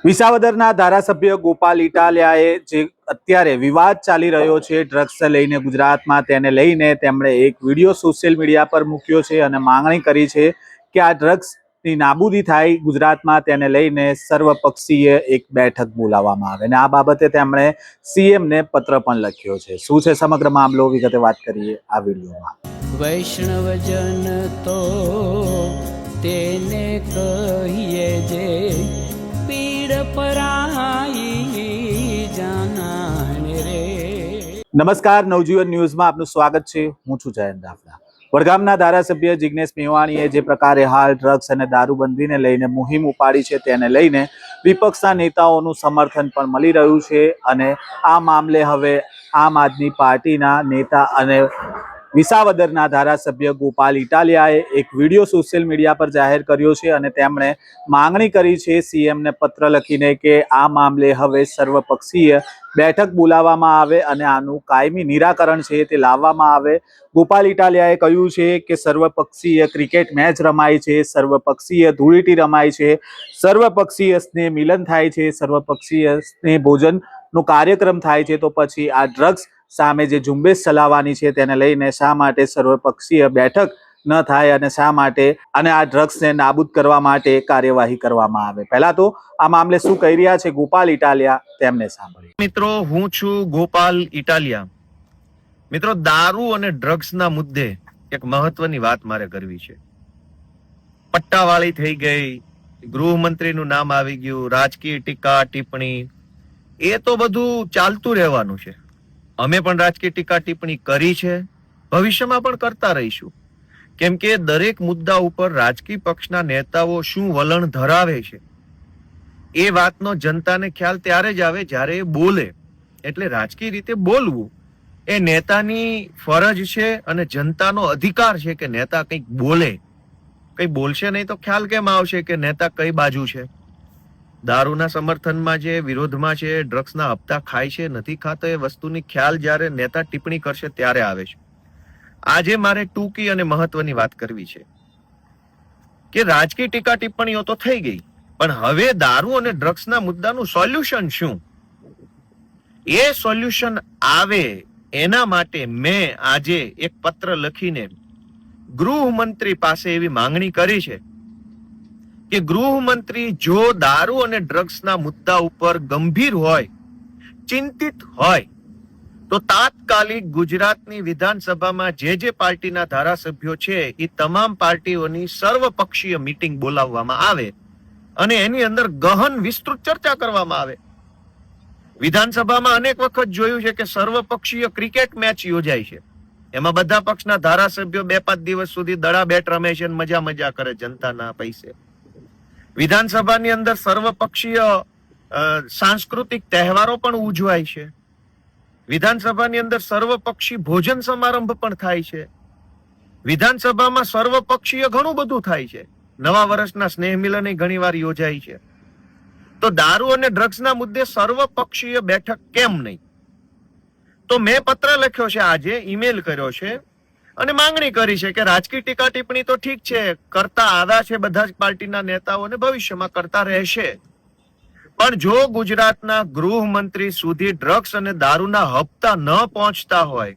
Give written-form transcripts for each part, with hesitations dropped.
વિસાવદરના ધારાસભ્ય ગોપાલ ઇટાલિયાએ જે અત્યારે વિવાદ ચાલી રહ્યો છે ડ્રગ્સ લઈને ગુજરાતમાં, તેને લઈને તેમણે એક વિડીયો સોશિયલ મીડિયા પર મૂક્યો છે અને માંગણી કરી છે કે આ ડ્રગ્સની નાબૂદી થાય ગુજરાતમાં, તેને લઈને સર્વપક્ષીય એક બેઠક બોલાવવામાં આવે અને આ બાબતે તેમણે સીએમને પત્ર પણ લખ્યો છે। શું છે સમગ્ર મામલો, વિગતે વાત કરીએ આ વિડીયોમાં। વૈષ્ણવજન તો તેને કહીએ જે પીડ પરાઈ જાનાને રે। નમસ્કાર, નવજીવન ન્યૂઝમાં આપનું સ્વાગત છે। હું છું જયંત દાફડા। વડગામના ધારાસભ્ય જિગ્નેશ મેવાણીએ જે પ્રકારે હાલ ડ્રગ્સ અને દારૂબંધીને લઈને મુહિમ ઉપાડી છે, તેને લઈને વિપક્ષના નેતાઓનું સમર્થન પણ મળી રહ્યું છે અને આ મામલે હવે આમ આદમી પાર્ટીના નેતા અને વિસાવદરના ધારાસભ્ય ગોપાલ ઇટાલિયાએ એક વિડીયો સોશિયલ મીડિયા પર જાહેર કર્યો છે અને તેમણે માંગણી કરી છે સીએમને પત્ર લખીને કે આ મામલે હવે સર્વપક્ષીય બેઠક બોલાવવામાં આવે અને આનું કાયમી નિરાકરણ છે તે લાવવામાં આવે। ગોપાલ ઇટાલિયાએ કહ્યું છે કે સર્વપક્ષીય ક્રિકેટ મેચ રમાય છે, સર્વપક્ષીય ધૂળેટી રમાય છે, સર્વપક્ષીય સ્નેહ મિલન થાય છે, સર્વપક્ષીય સ્નેહ ભોજનનો કાર્યક્રમ થાય છે, તો પછી આ ડ્રગ્સ સામે જે ઝુંબેશ ચલાવવાની છે તેને લઈને શા માટે સર્વપક્ષીય બેઠક ન થાય અને શા માટે અને આ ડ્રગ્સને નાબૂદ કરવા માટે કાર્યવાહી કરવામાં આવે। પહેલા તો આ મામલે શું કહી રહ્યા છે ગોપાલ ઇટાલિયા, તેમને સાંભળીએ। મિત્રો, હું છું ગોપાલ ઇટાલિયા। મિત્રો, દારૂ અને ડ્રગ્સના મુદ્દે એક મહત્વની વાત મારે કરવી છે। પટ્ટાવાળી થઈ ગઈ, ગૃહમંત્રીનું નામ આવી ગયું, રાજકીય ટીકા ટિપ્પણી, એ તો બધું ચાલતું રહેવાનું છે। અમે પણ રાજકીય ટીકા ટિપ્પણી કરી છે, ભવિષ્યમાં પણ કરતા રહીશું, કેમ કે દરેક મુદ્દા ઉપર રાજકીય પક્ષના નેતાઓ શું વલણ ધરાવે છે એ વાતનો જનતાને ખ્યાલ ત્યારે જ આવે જ્યારે એ બોલે। એટલે રાજકીય રીતે બોલવું એ નેતાની ફરજ છે અને જનતાનો અધિકાર છે કે નેતા કંઈક બોલે। કંઈ બોલશે નહીં તો ખ્યાલ કેમ આવશે કે નેતા કઈ બાજુ છે? દારૂના સમર્થનમાં છે, વિરોધમાં છે, ડ્રગ્સના હપ્તા ખાય છે, નથી ખાતો, એ વસ્તુની ખ્યાલ જ્યારે નેતા ટિપ્પણી કરશે ત્યારે આવે છે। આજે મારે ટૂંકી અને મહત્વની વાત કરવી છે કે રાજકીય ટીકા ટિપ્પણીઓ તો થઈ ગઈ, પણ હવે દારૂ અને ડ્રગ્સના મુદ્દાનું સોલ્યુશન શું? એ સોલ્યુશન આવે એના માટે મેં આજે એક પત્ર લખીને ગૃહમંત્રી પાસે એવી માંગણી કરી છે કે ગૃહમંત્રી જો દારૂ અને ડ્રગ્સના મુદ્દા ઉપર ગંભીર હોય, ચિંતિત હોય, તો તાત્કાલિક ગુજરાતની વિધાનસભામાં જે પાર્ટીના ધારાસભ્યો છે એ તમામ પાર્ટીઓની સર્વપક્ષીય મીટિંગ બોલાવવામાં આવે અને એની અંદર ગહન વિસ્તૃત ચર્ચા કરવામાં આવે। વિધાનસભામાં અનેક વખત જોયું છે કે સર્વપક્ષીય ક્રિકેટ મેચ યોજાય છે, એમાં બધા પક્ષના ધારાસભ્યો 2-5 દિવસ સુધી દડા બેટ રમે છે, મજા કરે જનતાના પૈસે। વિધાનસભાની અંદર સર્વપક્ષીય સાંસ્કૃતિક તહેવારો પણ ઉજવાય છે, વિધાનસભાની અંદર સર્વપક્ષી ભોજન સમારંભ પણ થાય છે, વિધાનસભામાં સર્વપક્ષીય ઘણું બધું થાય છે, નવા વર્ષના સ્નેહ મિલન ઘણી વાર યોજાય છે। તો દારૂ અને ડ્રગ્સના મુદ્દે સર્વપક્ષીય બેઠક કેમ નહીં? તો મેં પત્ર લખ્યો છે, આજે ઈમેલ કર્યો છે અને માંગણી કરી છે કે રાજકીય ટીકા ટિપ્પણી તો ઠીક છે, કરતા આવ્યા છે બધા જ પાર્ટીના નેતાઓને, ભવિષ્યમાં કરતા રહેશે, પણ જો ગુજરાતના ગૃહમંત્રી સુધી ડ્રગ્સ અને દારૂના હપ્તા ન પહોંચતા હોય,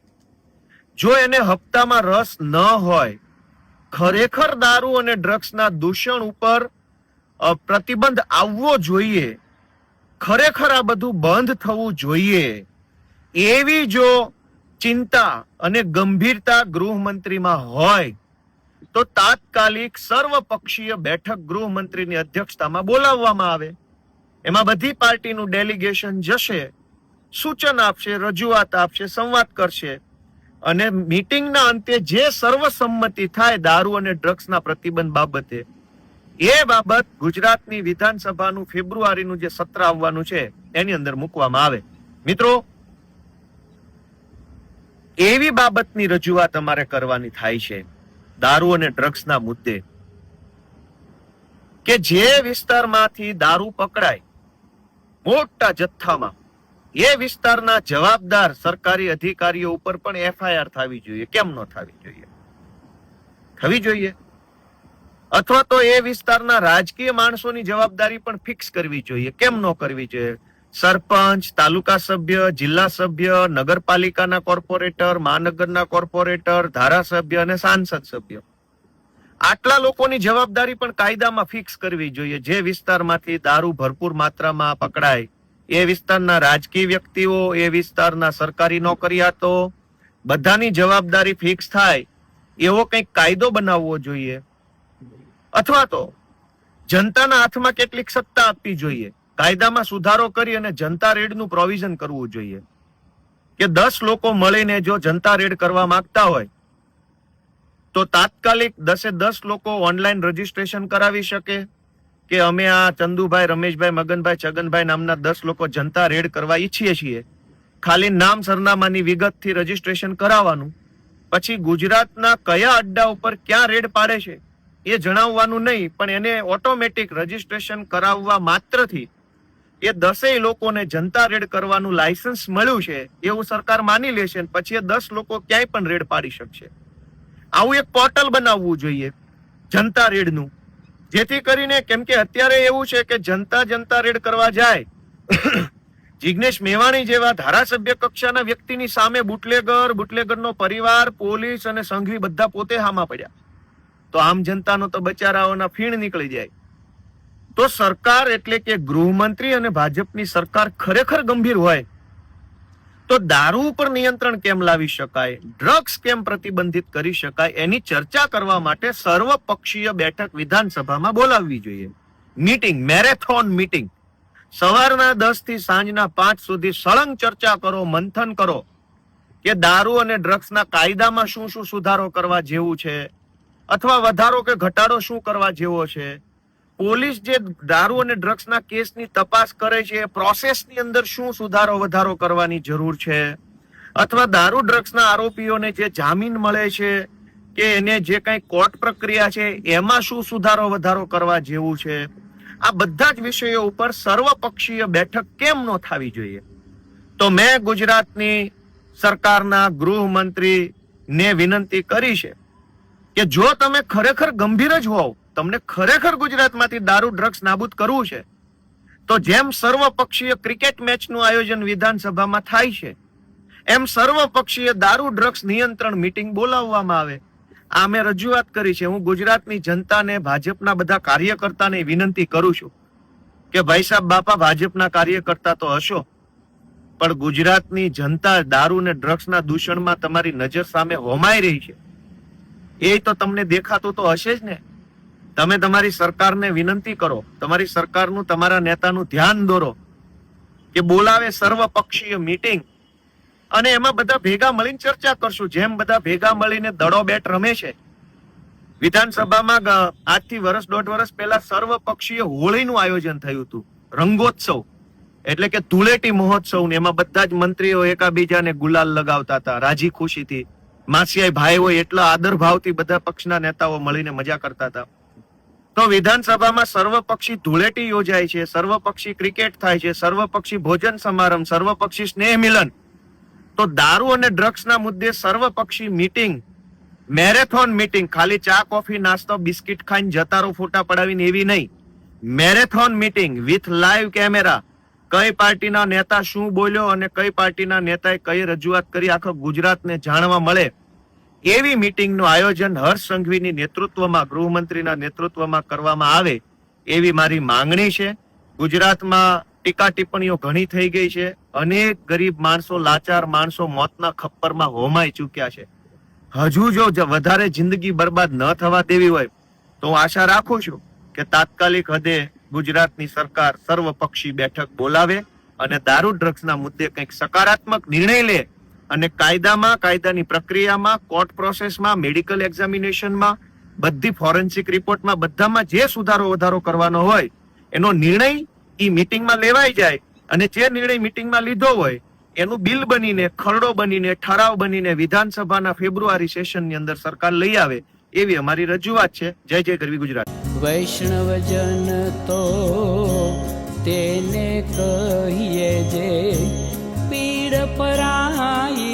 જો એને હપ્તામાં રસ ન હોય, ખરેખર દારૂ અને ડ્રગ્સના દૂષણ ઉપર પ્રતિબંધ આવવો જોઈએ, ખરેખર આ બધું બંધ થવું જોઈએ, એવી જો ચિંતા અને ગંભીરતા ગૃહમંત્રીમાં હોય તો તાત્કાલિક સર્વપક્ષીય બેઠક ગૃહમંત્રીની અધ્યક્ષતામાં બોલાવવામાં આવે। એમાં બધી પાર્ટીનું ડેલિગેશન જશે, સૂચન આપશે, રજૂઆત આપશે, સંવાદ કરશે અને મીટિંગના અંતે જે સર્વસંમતિ થાય દારૂ અને ડ્રગ્સના પ્રતિબંધ બાબતે, એ બાબત ગુજરાતની વિધાનસભાનું ફેબ્રુઆરીનું જે સત્ર આવવાનું છે એની અંદર મૂકવામાં આવે। મિત્રો, એવી બાબતની રજૂઆત અમારે કરવાની થાય છે દારૂ અને ડ્રગ્સના મુદ્દે કે જે વિસ્તારમાંથી દારૂ પકડાય મોટા જથ્થામાં, એ વિસ્તારના જવાબદાર સરકારી અધિકારીઓ ઉપર પણ એફઆઈઆર થવી જોઈએ। કેમ ન થવી જોઈએ? થવી જોઈએ। અથવા તો એ વિસ્તારના રાજકીય માણસોની જવાબદારી પણ ફિક્સ કરવી જોઈએ. કેમ ન કરવી જોઈએ? સરપંચ, તાલુકા સભ્ય, જિલ્લા સભ્ય, નગરપાલિકાના કોર્પોરેટર, મહાનગરના કોર્પોરેટર, ધારાસભ્ય અને સાંસદ સભ્ય, આટલા લોકોની જવાબદારી પણ કાયદામાં ફિક્સ કરવી જોઈએ. જે વિસ્તારમાંથી દારૂ ભરપૂર માત્રામાં પકડાય એ વિસ્તારના રાજકીય વ્યક્તિઓ, એ વિસ્તારના સરકારી નોકરિયાતો, બધાની જવાબદારી ફિક્સ થાય એવો કંઈક કાયદો બનાવવો જોઈએ. અથવા તો જનતાના હાથમાં કેટલીક સત્તા આપવી જોઈએ. કાયદામાં સુધારો કરી અને જનતા રેડનું પ્રોવિઝન કરવું જોઈએ કે 10 લોકો મળીને જો જનતા રેડ કરવા માંગતા હોય તો તાત્કાલિક 10 લોકો ઓનલાઈન રજીસ્ટ્રેશન કરાવી શકે કે અમે આ ચંદુભાઈ, રમેશભાઈ, મગનભાઈ, છગનભાઈ નામના 10 લોકો જનતા રેડ કરવા ઈચ્છીએ છીએ. ખાલી નામ સરનામાની વિગતથી રજીસ્ટ્રેશન કરાવવાનું. પછી ગુજરાતના કયા અડ્ડા ઉપર ક્યાં રેડ પાડે છે એ જણાવવાનું નહીં, પણ એને ઓટોમેટિક રજીસ્ટ્રેશન કરાવવા માત્રથી એ 10 લોકોને જનતા રેડ કરવાનું લાયસન્સ મળ્યું છે એવું સરકાર માની લેશે. પછી એ 10 લોકો ક્યાંય પણ રેડ પાડી શકશે. આવું એક પોર્ટલ બનાવવું જોઈએ જનતા રેડનું, જેથી કરીને, કેમ કે અત્યારે એવું છે કે જનતા રેડ કરવા જાય જિગ્નેશ મેવાણી જેવા ધારાસભ્ય કક્ષાના વ્યક્તિની સામે બુટલેગરનો પરિવાર, પોલીસ અને સંઘવી બધા પોતે હામાં પડ્યા, તો આમ જનતાનો તો બચારાઓના ફીણ નીકળી જાય. તો સરકાર એટલે કે ગૃહમંત્રી અને ભાજપની સરકાર ખરેખર ગંભીર હોય તો દારૂ ઉપર નિયંત્રણ કેમ લાવી શકાય, ડ્રગ્સ કેમ પ્રતિબંધિત કરી શકાય, એની ચર્ચા કરવા માટે સર્વપક્ષીય બેઠક વિધાનસભામાં બોલાવવી જોઈએ. મીટિંગ, મેરેથોન મીટિંગ, સવારના 10 થી સાંજના 5 સુધી સળંગ ચર્ચા કરો, મંથન કરો કે દારૂ અને ડ્રગ્સના કાયદામાં શું શું સુધારો કરવા જેવું છે, અથવા વધારો કે ઘટાડો શું કરવા જેવો છે. પોલીસ જે દારૂ અને ડ્રગ્સના કેસની તપાસ કરે છે એ પ્રોસેસની અંદર શું સુધારો વધારો કરવાની જરૂર છે, અથવા દારૂ ડ્રગ્સના આરોપીઓને જે જામીન મળે છે કે એને જે કંઈ કોર્ટ પ્રક્રિયા છે એમાં શું સુધારો વધારો કરવા જેવું છે. આ બધા જ વિષયો ઉપર સર્વપક્ષીય બેઠક કેમ ન થવી જોઈએ? તો મેં ગુજરાતની સરકારના ગૃહમંત્રીને વિનંતી કરી છે કે જો તમે ખરેખર ગંભીર જ હોવ, તમને ખરેખર ગુજરાતમાંથી દારૂ ડ્રગ્સ નાબૂદ કરવું છે, તો જેમ સર્વપક્ષીય ક્રિકેટ મેચનું આયોજન વિધાનસભામાં થાય છે એમ સર્વપક્ષીય દારૂ ડ્રગ્સ નિયંત્રણ મીટિંગ બોલાવવામાં આવે. આ મેં રજૂઆત કરી છે. હું ગુજરાતની જનતાને, ભાજપના બધા કાર્યકર્તાને વિનંતી કરું છું કે ભાઈ સાહેબ, બાપા ભાજપના કાર્યકર્તા તો હશો, પણ ગુજરાતની જનતા દારૂ ને ડ્રગ્સના દૂષણમાં તમારી નજર સામે હોમાઈ રહી છે એ તો તમને દેખાતું તો હશે જ ને. તમે તમારી સરકારને વિનંતી કરો, તમારી સરકારનું, તમારા નેતાનું ધ્યાન દોરો કે બોલાવે સર્વપક્ષીય મીટિંગ અને એમાં બધા ભેગા મળીને ચર્ચા કરશું. જેમ બધા ભેગા મળીને દડો બેટ રમે છે વિધાનસભામાં, આજથી 1.5 વર્ષ પહેલા સર્વપક્ષીય હોળીનું આયોજન થયું હતું, રંગોત્સવ એટલે કે ધૂળેટી મહોત્સવ, ને એમાં બધા જ મંત્રીઓ એકાબીજાને ગુલાલ લગાવતા હતા રાજી ખુશીથી. માસિયાઈ ભાઈઓ એટલા આદર ભાવથી બધા પક્ષના નેતાઓ મળીને મજા કરતા હતા. તો વિધાનસભામાં સર્વપક્ષી ધૂળેટી યોજાય છે, સર્વપક્ષી ક્રિકેટ થાય છે, સર્વપક્ષી ભોજન સમારંભ, સર્વપક્ષી સ્નેહ મિલન. તો દારૂ અને ડ્રગ્સના મુદ્દે સર્વપક્ષી મીટિંગ, મેરેથોન મીટિંગ, ખાલી ચા કોફી નાસ્તો બિસ્કિટ ખાઈને જતારો ફોટા પડાવીને એવી નહીં. Marathon meeting with live camera, કઈ પાર્ટીના નેતા શું બોલ્યો અને કઈ પાર્ટીના નેતાએ કઈ રજૂઆત કરી આખા ગુજરાતને જાણવા મળે એવી મીટિંગનું આયોજન હર્ષ સંઘવીની નેતૃત્વમાં, ગૃહમંત્રીના નેતૃત્વમાં કરવામાં આવે એવી મારી માંગણી છે. ગુજરાતમાં ટીકા ટિપ્પણીઓ ઘણી થઈ ગઈ છે. અનેક ગરીબ માણસો, લાચાર માણસો મોતના ખપ્પરમાં હોમાઈ ચૂક્યા છે. હજુ જો વધારે જિંદગી બરબાદ ન થવા દેવી હોય તો હું આશા રાખું છું કે તાત્કાલિક હદે ગુજરાતની સરકાર સર્વપક્ષી બેઠક બોલાવે અને દારૂ ડ્રગ્સના મુદ્દે કંઈક સકારાત્મક નિર્ણય લે અને કાયદામાં, કાયદાની પ્રક્રિયામાં, કોર્ટ પ્રોસેસમાં, મેડિકલ એક્ઝામિનેશનમાં, બધી ફોરેન્સિક રિપોર્ટમાં, બધામાં જે સુધારો વધારો કરવાનો હોય એનો નિર્ણય એ મીટિંગમાં લેવાઈ જાય અને જે નિર્ણય મીટિંગમાં લીધો હોય એનું બિલ બનીને, ખરડો બનીને, ઠરાવ બનીને વિધાનસભાના ફેબ્રુઆરી સેશનની અંદર સરકાર લઈ આવે એવી અમારી રજૂઆત છે. જય જય ગરવી ગુજરાત. વૈષ્ણવજન તો તેને કહીએ જે પીડ પરાઈ.